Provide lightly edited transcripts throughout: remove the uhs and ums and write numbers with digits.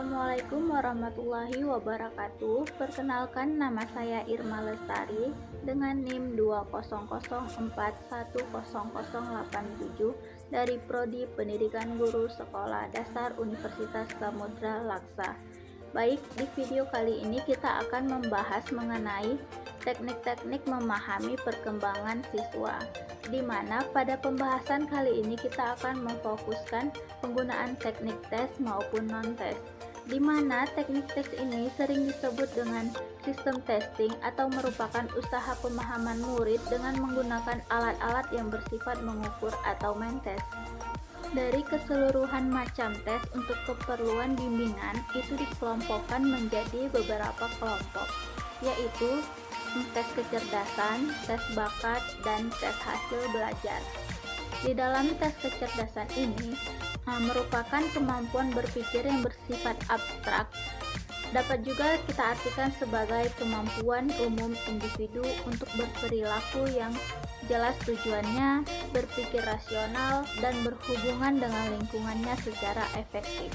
Assalamualaikum warahmatullahi wabarakatuh. Perkenalkan, nama saya Irma Lestari dengan NIM 200410087 dari Prodi Pendidikan Guru Sekolah Dasar Universitas Samudra Laksa. Baik, di video kali ini kita akan membahas mengenai teknik-teknik memahami perkembangan siswa, di mana pada pembahasan kali ini kita akan memfokuskan penggunaan teknik tes maupun non-tes, di mana teknik tes ini sering disebut dengan sistem testing atau merupakan usaha pemahaman murid dengan menggunakan alat-alat yang bersifat mengukur atau mentes. Dari keseluruhan macam tes untuk keperluan bimbingan itu dikelompokkan menjadi beberapa kelompok, yaitu tes kecerdasan, tes bakat, dan tes hasil belajar. Di dalam tes kecerdasan ini merupakan kemampuan berpikir yang bersifat abstrak. Dapat juga kita artikan sebagai kemampuan umum individu untuk berperilaku yang jelas tujuannya, berpikir rasional, dan berhubungan dengan lingkungannya secara efektif.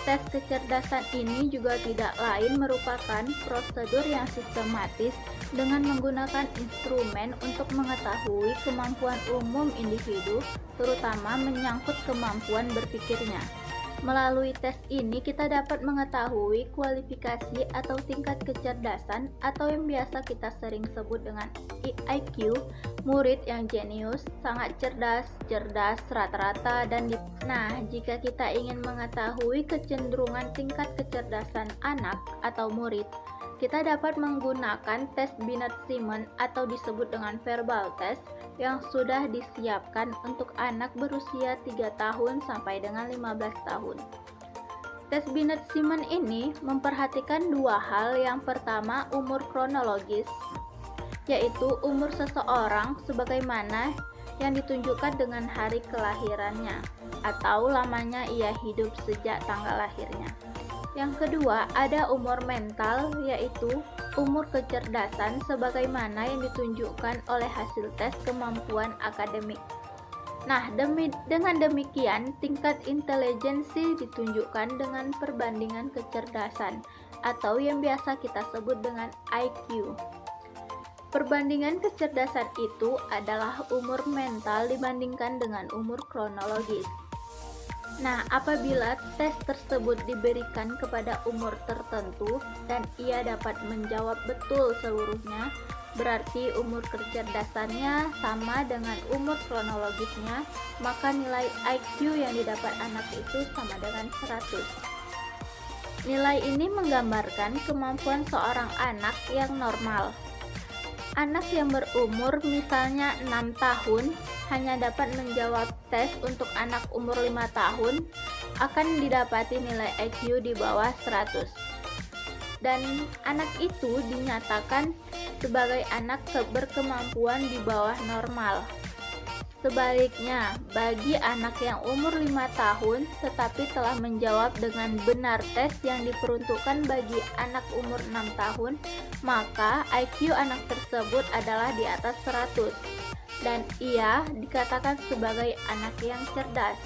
Tes kecerdasan ini juga tidak lain merupakan prosedur yang sistematis dengan menggunakan instrumen untuk mengetahui kemampuan umum individu, terutama menyangkut kemampuan berpikirnya. Melalui tes ini kita dapat mengetahui kualifikasi atau tingkat kecerdasan atau yang biasa kita sering sebut dengan IQ, murid yang jenius, sangat cerdas, rata-rata, dan jika kita ingin mengetahui kecenderungan tingkat kecerdasan anak atau murid, kita dapat menggunakan tes Binet-Simon atau disebut dengan verbal test yang sudah disiapkan untuk anak berusia 3 tahun sampai dengan 15 tahun. Tes Binet-Simon ini memperhatikan dua hal. Yang pertama, umur kronologis, yaitu umur seseorang sebagaimana yang ditunjukkan dengan hari kelahirannya atau lamanya ia hidup sejak tanggal lahirnya. Yang kedua, ada umur mental, yaitu umur kecerdasan sebagaimana yang ditunjukkan oleh hasil tes kemampuan akademik. Dengan demikian, tingkat intelijensi ditunjukkan dengan perbandingan kecerdasan atau yang biasa kita sebut dengan IQ. Perbandingan kecerdasan itu adalah umur mental dibandingkan dengan umur kronologis. Apabila tes tersebut diberikan kepada umur tertentu dan ia dapat menjawab betul seluruhnya, berarti umur kecerdasannya sama dengan umur kronologisnya, maka nilai IQ yang didapat anak itu sama dengan 100. Nilai ini menggambarkan kemampuan seorang anak yang normal. Anak yang berumur misalnya 6 tahun hanya dapat menjawab tes untuk anak umur 5 tahun akan didapati nilai IQ di bawah 100. Dan anak itu dinyatakan sebagai anak berkemampuan di bawah normal. Sebaliknya, bagi anak yang umur 5 tahun tetapi telah menjawab dengan benar tes yang diperuntukkan bagi anak umur 6 tahun, maka IQ anak tersebut adalah di atas 100 dan ia dikatakan sebagai anak yang cerdas.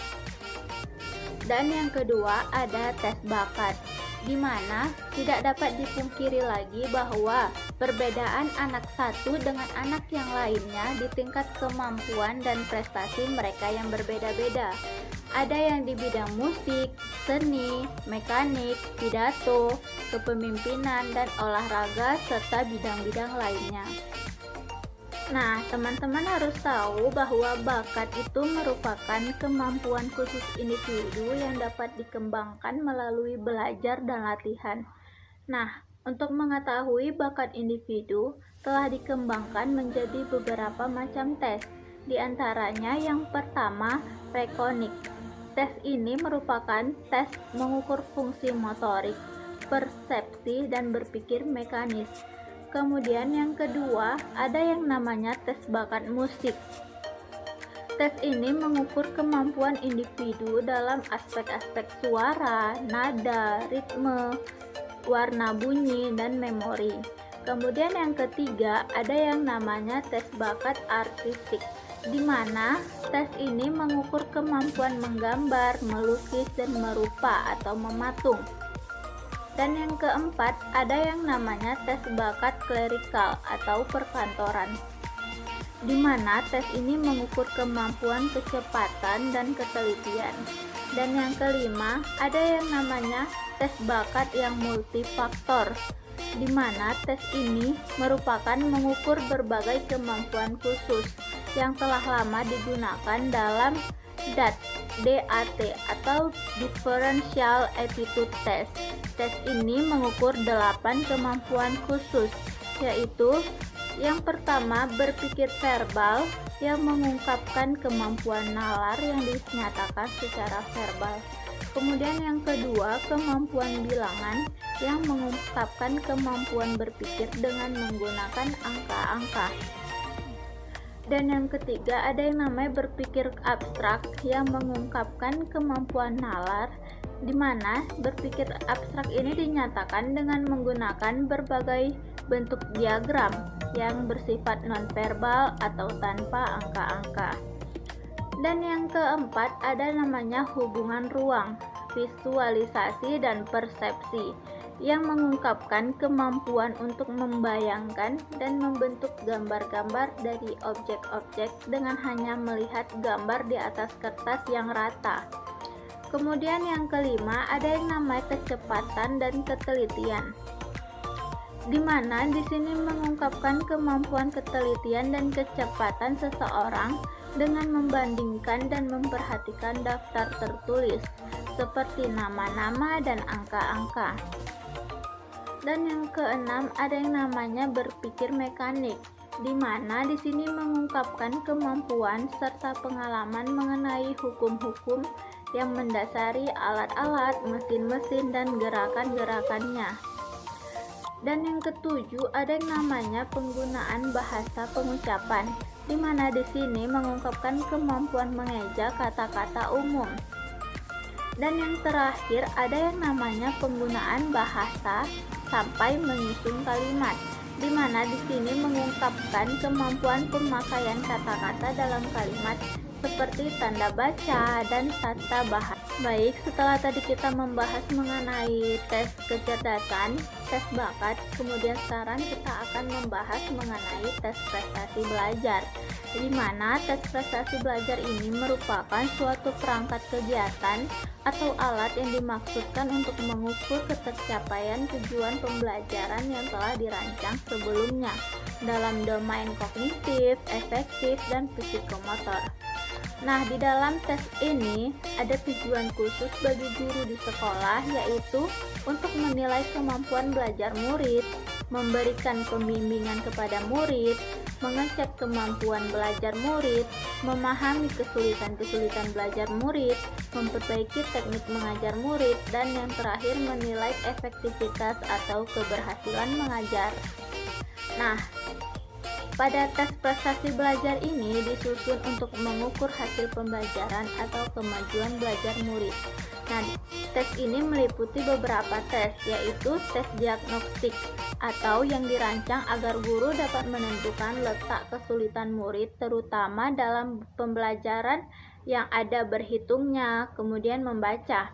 Dan yang kedua, ada tes bakat, di mana tidak dapat dipungkiri lagi bahwa perbedaan anak satu dengan anak yang lainnya di tingkat kemampuan dan prestasi mereka yang berbeda-beda. Ada yang di bidang musik, seni, mekanik, pidato, kepemimpinan, dan olahraga, serta bidang-bidang lainnya. Teman-teman harus tahu bahwa bakat itu merupakan kemampuan khusus individu yang dapat dikembangkan melalui belajar dan latihan. Untuk mengetahui bakat individu telah dikembangkan menjadi beberapa macam tes. Di antaranya yang pertama, Rekonik. Tes ini merupakan tes mengukur fungsi motorik, persepsi, dan berpikir mekanis. Kemudian yang kedua, ada yang namanya tes bakat musik. Tes ini mengukur kemampuan individu dalam aspek-aspek suara, nada, ritme, warna bunyi, dan memori. Kemudian yang ketiga, ada yang namanya tes bakat artistik. di mana tes ini mengukur kemampuan menggambar, melukis, dan merupa atau mematung. Dan yang keempat, ada yang namanya tes bakat klerikal atau perkantoran, di mana tes ini mengukur kemampuan kecepatan dan ketelitian. Dan yang kelima, ada yang namanya tes bakat yang multifaktor, di mana tes ini merupakan mengukur berbagai kemampuan khusus yang telah lama digunakan dalam DAT atau Differential Aptitude Test. Tes ini mengukur 8 kemampuan khusus, yaitu yang pertama berpikir verbal yang mengungkapkan kemampuan nalar yang dinyatakan secara verbal. Kemudian yang kedua, kemampuan bilangan yang mengungkapkan kemampuan berpikir dengan menggunakan angka-angka. Dan yang ketiga, ada yang namanya berpikir abstrak yang mengungkapkan kemampuan nalar, di mana berpikir abstrak ini dinyatakan dengan menggunakan berbagai bentuk diagram yang bersifat nonverbal atau tanpa angka-angka. Dan yang keempat, ada namanya hubungan ruang, visualisasi, dan persepsi yang mengungkapkan kemampuan untuk membayangkan dan membentuk gambar-gambar dari objek-objek dengan hanya melihat gambar di atas kertas yang rata. Kemudian yang kelima, ada yang namanya kecepatan dan ketelitian, di mana di sini mengungkapkan kemampuan ketelitian dan kecepatan seseorang dengan membandingkan dan memperhatikan daftar tertulis seperti nama-nama dan angka-angka. Dan yang keenam, ada yang namanya berpikir mekanik, di mana di sini mengungkapkan kemampuan serta pengalaman mengenai hukum-hukum yang mendasari alat-alat, mesin-mesin, dan gerakan-gerakannya. Dan yang ketujuh, ada yang namanya penggunaan bahasa pengucapan, di mana di sini mengungkapkan kemampuan mengeja kata-kata umum. Dan yang terakhir, ada yang namanya penggunaan bahasa sampai menyusun kalimat, di mana di sini mengungkapkan kemampuan pemakaian kata-kata dalam kalimat seperti tanda baca dan tata bahasa. Baik, setelah tadi kita membahas mengenai tes kecerdasan, tes bakat, kemudian sekarang kita akan membahas mengenai tes prestasi belajar, di mana tes prestasi belajar ini merupakan suatu perangkat kegiatan atau alat yang dimaksudkan untuk mengukur ketercapaian tujuan pembelajaran yang telah dirancang sebelumnya dalam domain kognitif, efektif, dan psikomotor. Nah, di dalam tes ini ada tujuan khusus bagi guru di sekolah, yaitu untuk menilai kemampuan belajar murid, memberikan pembimbingan kepada murid, mengecek kemampuan belajar murid, memahami kesulitan-kesulitan belajar murid, memperbaiki teknik mengajar murid, dan yang terakhir menilai efektivitas atau keberhasilan mengajar. Nah, pada tes prestasi belajar ini disusun untuk mengukur hasil pembelajaran atau kemajuan belajar murid. Nah, tes ini meliputi beberapa tes, yaitu tes diagnostik atau yang dirancang agar guru dapat menentukan letak kesulitan murid terutama dalam pembelajaran yang ada berhitungnya, kemudian membaca.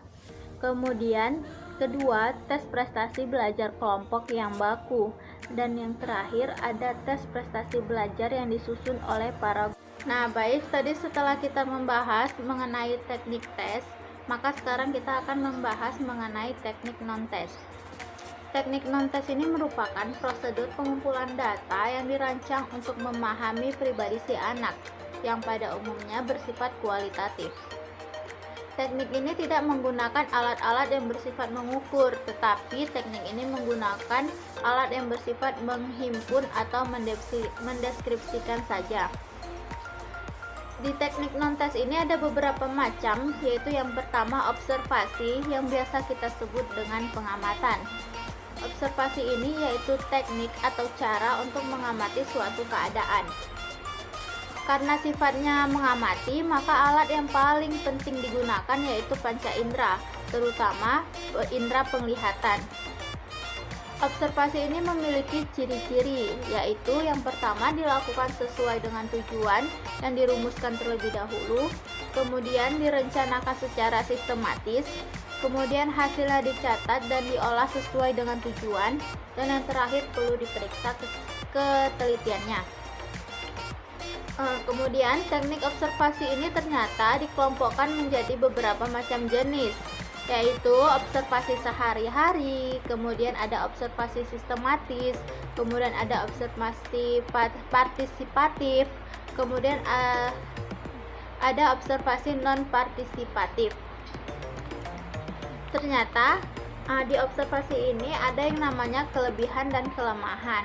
Kemudian kedua, tes prestasi belajar kelompok yang baku. Dan yang terakhir ada tes prestasi belajar yang disusun oleh para guru. Nah, baik, tadi setelah kita membahas mengenai teknik tes, maka sekarang kita akan membahas mengenai teknik non-tes. Teknik non-tes ini merupakan prosedur pengumpulan data yang dirancang untuk memahami pribadi si anak, yang pada umumnya bersifat kualitatif. Teknik ini tidak menggunakan alat-alat yang bersifat mengukur, tetapi teknik ini menggunakan alat yang bersifat menghimpun atau mendeskripsikan saja. Di teknik non-tes ini ada beberapa macam, yaitu yang pertama observasi, yang biasa kita sebut dengan pengamatan. Observasi ini yaitu teknik atau cara untuk mengamati suatu keadaan. Karena sifatnya mengamati, maka alat yang paling penting digunakan yaitu panca indera, terutama indera penglihatan. Observasi ini memiliki ciri-ciri, yaitu yang pertama dilakukan sesuai dengan tujuan yang dirumuskan terlebih dahulu, kemudian direncanakan secara sistematis, kemudian hasilnya dicatat dan diolah sesuai dengan tujuan, dan yang terakhir perlu diperiksa ketelitiannya. Kemudian teknik observasi ini ternyata dikelompokkan menjadi beberapa macam jenis, yaitu observasi sehari-hari, kemudian ada observasi sistematis, kemudian ada observasi partisipatif, kemudian ada observasi non-partisipatif. Ternyata di observasi ini ada yang namanya kelebihan dan kelemahan.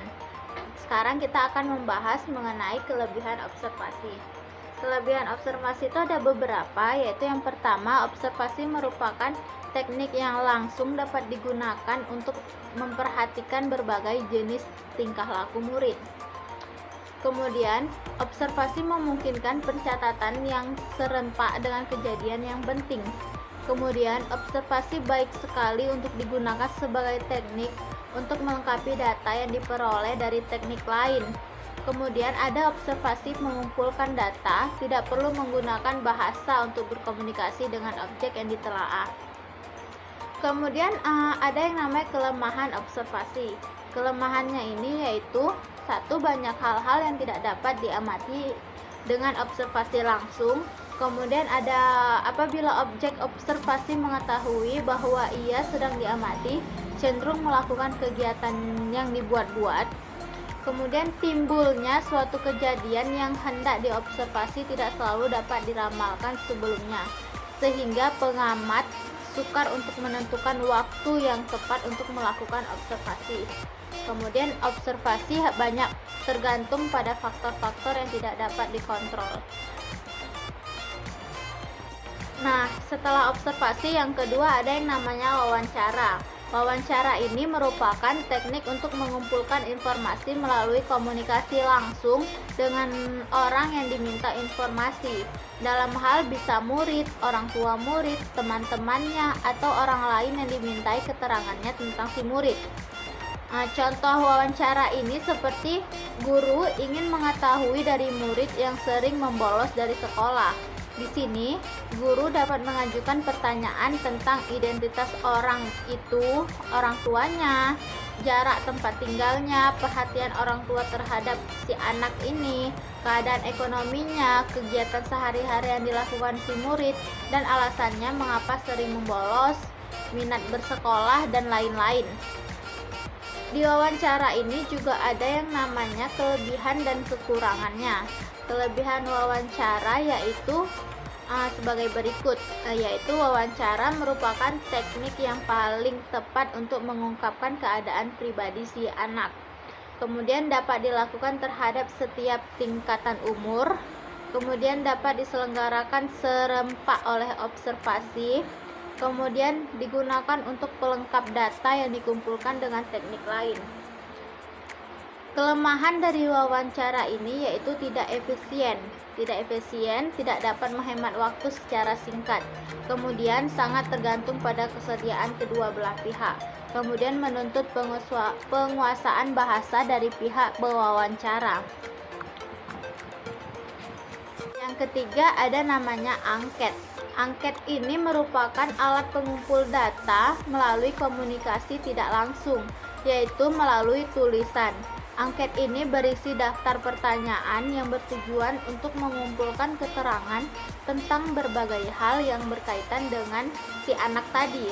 Sekarang kita akan membahas mengenai kelebihan observasi. Kelebihan observasi itu ada beberapa, yaitu yang pertama, observasi merupakan teknik yang langsung dapat digunakan untuk memperhatikan berbagai jenis tingkah laku murid. Kemudian, observasi memungkinkan pencatatan yang serempak dengan kejadian yang penting. Kemudian, observasi baik sekali untuk digunakan sebagai teknik untuk melengkapi data yang diperoleh dari teknik lain. Kemudian ada observasi mengumpulkan data, tidak perlu menggunakan bahasa untuk berkomunikasi dengan objek yang ditelaah. Kemudian ada yang namanya kelemahan observasi. Kelemahannya ini yaitu satu, banyak hal-hal yang tidak dapat diamati dengan observasi langsung. Kemudian ada apabila objek observasi mengetahui bahwa ia sedang diamati, cenderung melakukan kegiatan yang dibuat-buat. Kemudian timbulnya suatu kejadian yang hendak diobservasi tidak selalu dapat diramalkan sebelumnya, sehingga pengamat sukar untuk menentukan waktu yang tepat untuk melakukan observasi. Kemudian observasi banyak tergantung pada faktor-faktor yang tidak dapat dikontrol. Nah, setelah observasi yang kedua ada yang namanya wawancara. Wawancara ini merupakan teknik untuk mengumpulkan informasi melalui komunikasi langsung dengan orang yang diminta informasi. Dalam hal bisa murid, orang tua murid, teman-temannya, atau orang lain yang dimintai keterangannya tentang si murid. Contoh wawancara ini seperti guru ingin mengetahui dari murid yang sering membolos dari sekolah. Di sini, guru dapat mengajukan pertanyaan tentang identitas orang itu, orang tuanya, jarak tempat tinggalnya, perhatian orang tua terhadap si anak ini, keadaan ekonominya, kegiatan sehari-hari yang dilakukan si murid, dan alasannya mengapa sering membolos, minat bersekolah, dan lain-lain. Di wawancara ini juga ada yang namanya kelebihan dan kekurangannya. Kelebihan wawancara yaitu sebagai berikut, yaitu wawancara merupakan teknik yang paling tepat untuk mengungkapkan keadaan pribadi si anak. Kemudian dapat dilakukan terhadap setiap tingkatan umur. Kemudian dapat diselenggarakan serempak oleh observasi. Kemudian digunakan untuk pelengkap data yang dikumpulkan dengan teknik lain. Kelemahan dari wawancara ini yaitu tidak efisien, tidak dapat menghemat waktu secara singkat. Kemudian sangat tergantung pada kesediaan kedua belah pihak. Kemudian menuntut penguasaan bahasa dari pihak pewawancara. Yang ketiga ada namanya angket. Angket ini merupakan alat pengumpul data melalui komunikasi tidak langsung, yaitu melalui tulisan. Angket ini berisi daftar pertanyaan yang bertujuan untuk mengumpulkan keterangan tentang berbagai hal yang berkaitan dengan si anak tadi.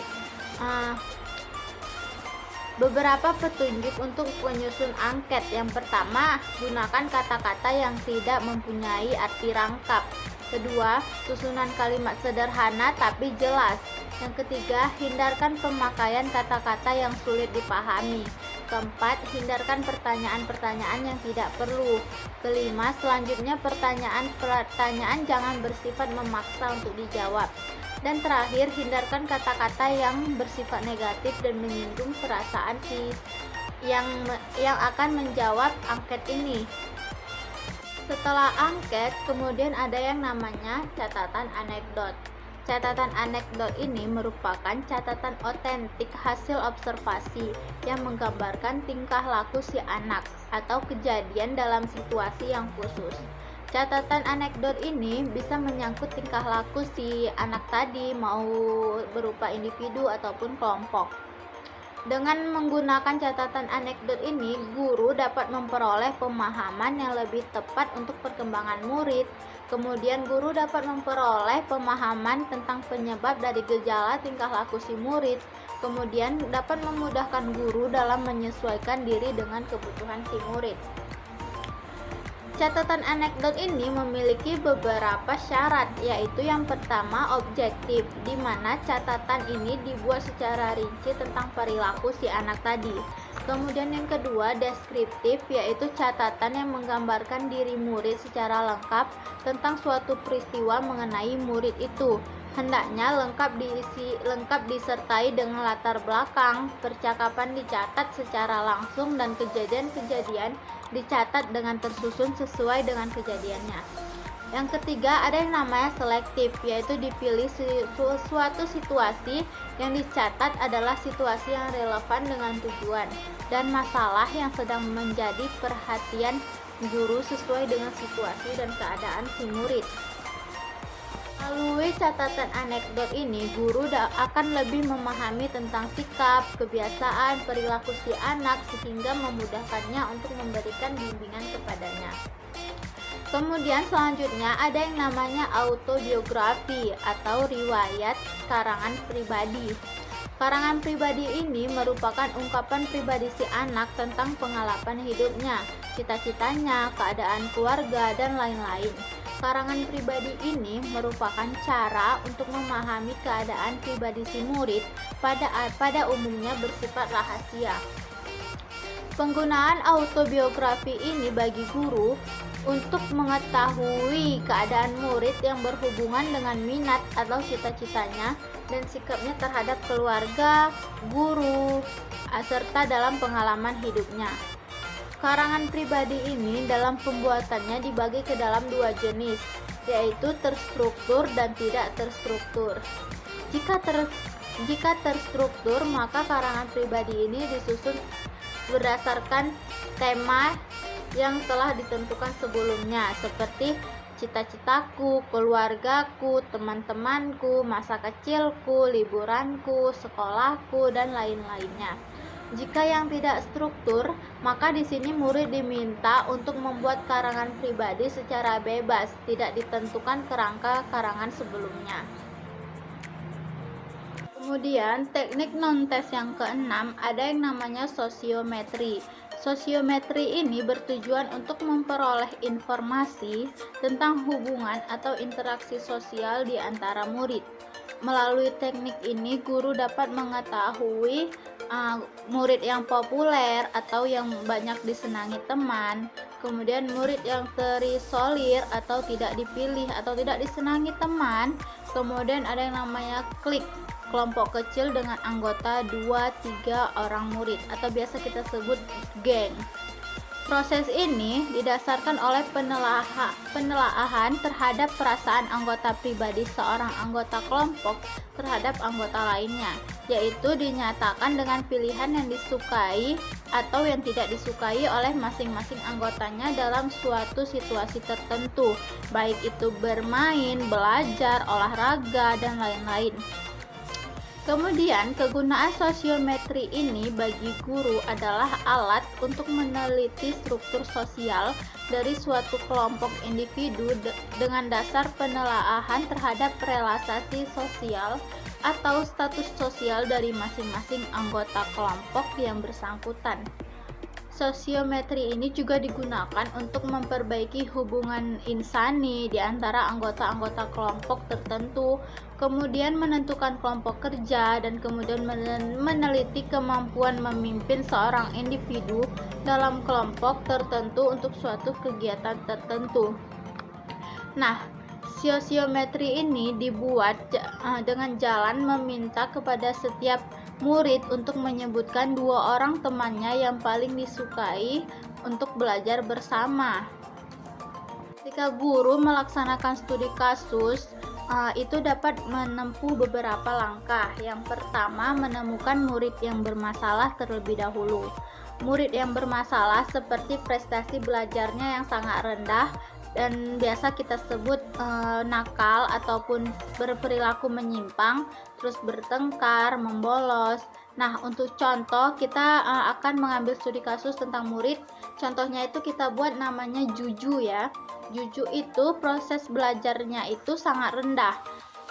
Beberapa petunjuk untuk menyusun angket. Yang pertama, gunakan kata-kata yang tidak mempunyai arti rangkap. Kedua, susunan kalimat sederhana tapi jelas. Yang ketiga, hindarkan pemakaian kata-kata yang sulit dipahami. Keempat, hindarkan pertanyaan-pertanyaan yang tidak perlu. Kelima, selanjutnya pertanyaan jangan bersifat memaksa untuk dijawab. Dan terakhir, hindarkan kata-kata yang bersifat negatif dan menyinggung perasaan yang akan menjawab angket ini. Setelah angket, kemudian ada yang namanya catatan anekdot. Catatan anekdot ini merupakan catatan otentik hasil observasi yang menggambarkan tingkah laku si anak atau kejadian dalam situasi yang khusus. Catatan anekdot ini bisa menyangkut tingkah laku si anak tadi, mau berupa individu ataupun kelompok. Dengan menggunakan catatan anekdot ini, guru dapat memperoleh pemahaman yang lebih tepat untuk perkembangan murid. Kemudian guru dapat memperoleh pemahaman tentang penyebab dari gejala tingkah laku si murid. Kemudian dapat memudahkan guru dalam menyesuaikan diri dengan kebutuhan si murid. Catatan anekdot ini memiliki beberapa syarat, yaitu yang pertama objektif, di mana catatan ini dibuat secara rinci tentang perilaku si anak tadi. Kemudian yang kedua deskriptif, yaitu catatan yang menggambarkan diri murid secara lengkap tentang suatu peristiwa mengenai murid itu. Hendaknya lengkap disertai dengan latar belakang, percakapan dicatat secara langsung dan kejadian-kejadian dicatat dengan tersusun sesuai dengan kejadiannya. Yang ketiga ada yang namanya selektif, yaitu dipilih suatu situasi yang dicatat adalah situasi yang relevan dengan tujuan dan masalah yang sedang menjadi perhatian guru sesuai dengan situasi dan keadaan si murid. Melalui catatan anekdot ini, guru akan lebih memahami tentang sikap, kebiasaan, perilaku si anak sehingga memudahkannya untuk memberikan bimbingan kepadanya. Kemudian selanjutnya ada yang namanya autobiografi atau riwayat karangan pribadi. Karangan pribadi ini merupakan ungkapan pribadi si anak tentang pengalaman hidupnya, cita-citanya, keadaan keluarga, dan lain-lain. Karangan pribadi ini merupakan cara untuk memahami keadaan pribadi si murid pada umumnya bersifat rahasia. Penggunaan autobiografi ini bagi guru untuk mengetahui keadaan murid yang berhubungan dengan minat atau cita-citanya dan sikapnya terhadap keluarga, guru, serta dalam pengalaman hidupnya. Karangan pribadi ini dalam pembuatannya dibagi ke dalam dua jenis, yaitu terstruktur dan tidak terstruktur. Jika terstruktur, maka karangan pribadi ini disusun berdasarkan tema yang telah ditentukan sebelumnya, seperti cita-citaku, keluargaku, teman-temanku, masa kecilku, liburanku, sekolahku, dan lain-lainnya. Jika yang tidak struktur, maka di sini murid diminta untuk membuat karangan pribadi secara bebas, tidak ditentukan kerangka karangan sebelumnya. Kemudian teknik non-tes yang keenam ada yang namanya sosiometri. Sosiometri ini bertujuan untuk memperoleh informasi tentang hubungan atau interaksi sosial di antara murid. Melalui teknik ini, guru dapat mengetahui murid yang populer atau yang banyak disenangi teman, kemudian murid yang terisolir atau tidak dipilih atau tidak disenangi teman, kemudian ada yang namanya klik, kelompok kecil dengan anggota 2-3 orang murid atau biasa kita sebut geng. Proses ini didasarkan oleh penelaahan terhadap perasaan anggota pribadi seorang anggota kelompok terhadap anggota lainnya, yaitu dinyatakan dengan pilihan yang disukai atau yang tidak disukai oleh masing-masing anggotanya dalam suatu situasi tertentu, baik itu bermain, belajar, olahraga, dan lain-lain. Kemudian, kegunaan sosiometri ini bagi guru adalah alat untuk meneliti struktur sosial dari suatu kelompok individu dengan dasar penelaahan terhadap relasasi sosial atau status sosial dari masing-masing anggota kelompok yang bersangkutan. Sosiometri ini juga digunakan untuk memperbaiki hubungan insani di antara anggota-anggota kelompok tertentu, kemudian menentukan kelompok kerja, dan kemudian meneliti kemampuan memimpin seorang individu dalam kelompok tertentu untuk suatu kegiatan tertentu. Nah, sosiometri ini dibuat dengan jalan meminta kepada setiap murid untuk menyebutkan 2 orang temannya yang paling disukai untuk belajar bersama. Ketika guru melaksanakan studi kasus, Itu dapat menempuh beberapa langkah. Yang pertama, menemukan murid yang bermasalah terlebih dahulu. Murid yang bermasalah seperti prestasi belajarnya yang sangat rendah dan biasa kita sebut nakal ataupun berperilaku menyimpang, terus bertengkar, membolos. Nah, untuk contoh kita akan mengambil studi kasus tentang murid. Contohnya itu kita buat namanya Juju ya. Juju itu proses belajarnya itu sangat rendah.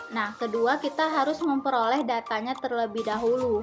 Nah, kedua kita harus memperoleh datanya terlebih dahulu.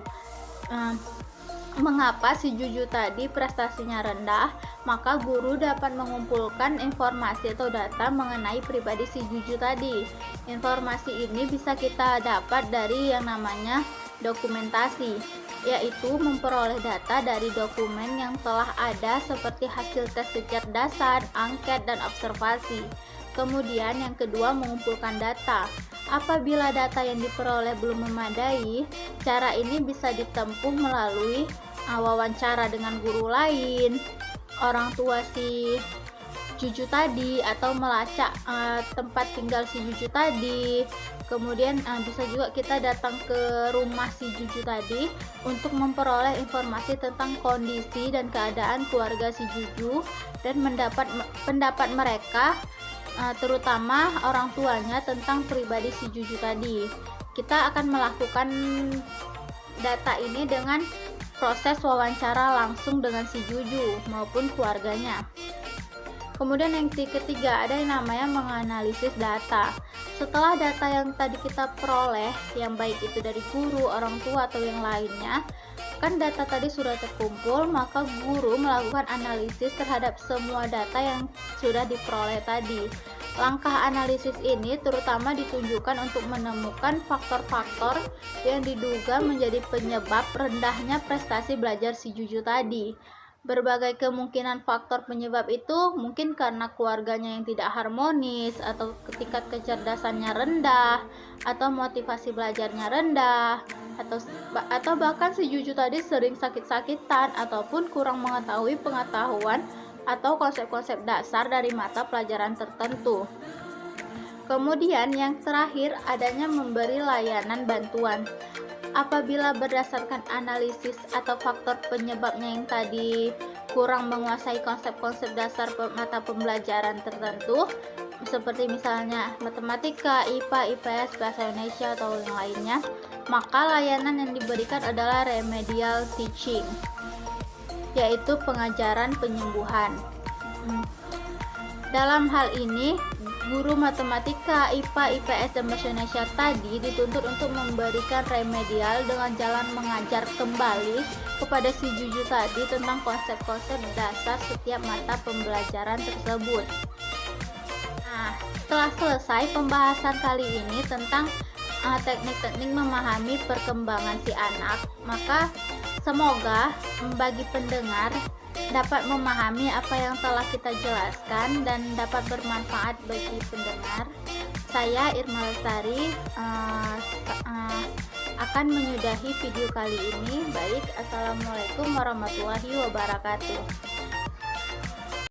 Mengapa si Juju tadi prestasinya rendah? Maka guru dapat mengumpulkan informasi atau data mengenai pribadi si Juju tadi. Informasi ini bisa kita dapat dari yang namanya dokumentasi, yaitu memperoleh data dari dokumen yang telah ada seperti hasil tes kecerdasan, angket, dan observasi. Kemudian yang kedua, mengumpulkan data. Apabila data yang diperoleh belum memadai, cara ini bisa ditempuh melalui wawancara dengan guru lain, orang tua si Juju tadi, atau melacak tempat tinggal si Juju tadi. Kemudian bisa juga kita datang ke rumah si Juju tadi untuk memperoleh informasi tentang kondisi dan keadaan keluarga si Juju dan mendapat pendapat mereka, terutama orang tuanya tentang pribadi si Juju tadi. Kita akan melakukan data ini dengan proses wawancara langsung dengan si Juju maupun keluarganya. Kemudian yang ketiga, ada yang namanya menganalisis data. Setelah data yang tadi kita peroleh, yang baik itu dari guru, orang tua, atau yang lainnya, kan data tadi sudah terkumpul, maka guru melakukan analisis terhadap semua data yang sudah diperoleh tadi. Langkah analisis ini terutama ditunjukkan untuk menemukan faktor-faktor yang diduga menjadi penyebab rendahnya prestasi belajar si Juju tadi. Berbagai kemungkinan faktor penyebab itu mungkin karena keluarganya yang tidak harmonis, atau tingkat kecerdasannya rendah, atau motivasi belajarnya rendah, atau bahkan si Juju tadi sering sakit-sakitan ataupun kurang mengetahui pengetahuan atau konsep-konsep dasar dari mata pelajaran tertentu. Kemudian yang terakhir, adanya memberi layanan bantuan. Apabila berdasarkan analisis atau faktor penyebabnya yang tadi kurang menguasai konsep-konsep dasar mata pembelajaran tertentu, seperti misalnya matematika, IPA, IPS, bahasa Indonesia, atau yang lainnya, maka layanan yang diberikan adalah remedial teaching, yaitu pengajaran penyembuhan. Dalam hal ini, guru matematika, IPA, IPS, dan bahasa Indonesia tadi dituntut untuk memberikan remedial dengan jalan mengajar kembali kepada si Juju tadi tentang konsep-konsep dasar setiap mata pembelajaran tersebut. Nah, setelah selesai pembahasan kali ini tentang teknik-teknik memahami perkembangan si anak, maka semoga bagi pendengar dapat memahami apa yang telah kita jelaskan dan dapat bermanfaat bagi pendengar. Saya Irma Lestari akan menyudahi video kali ini. Baik, assalamualaikum warahmatullahi wabarakatuh.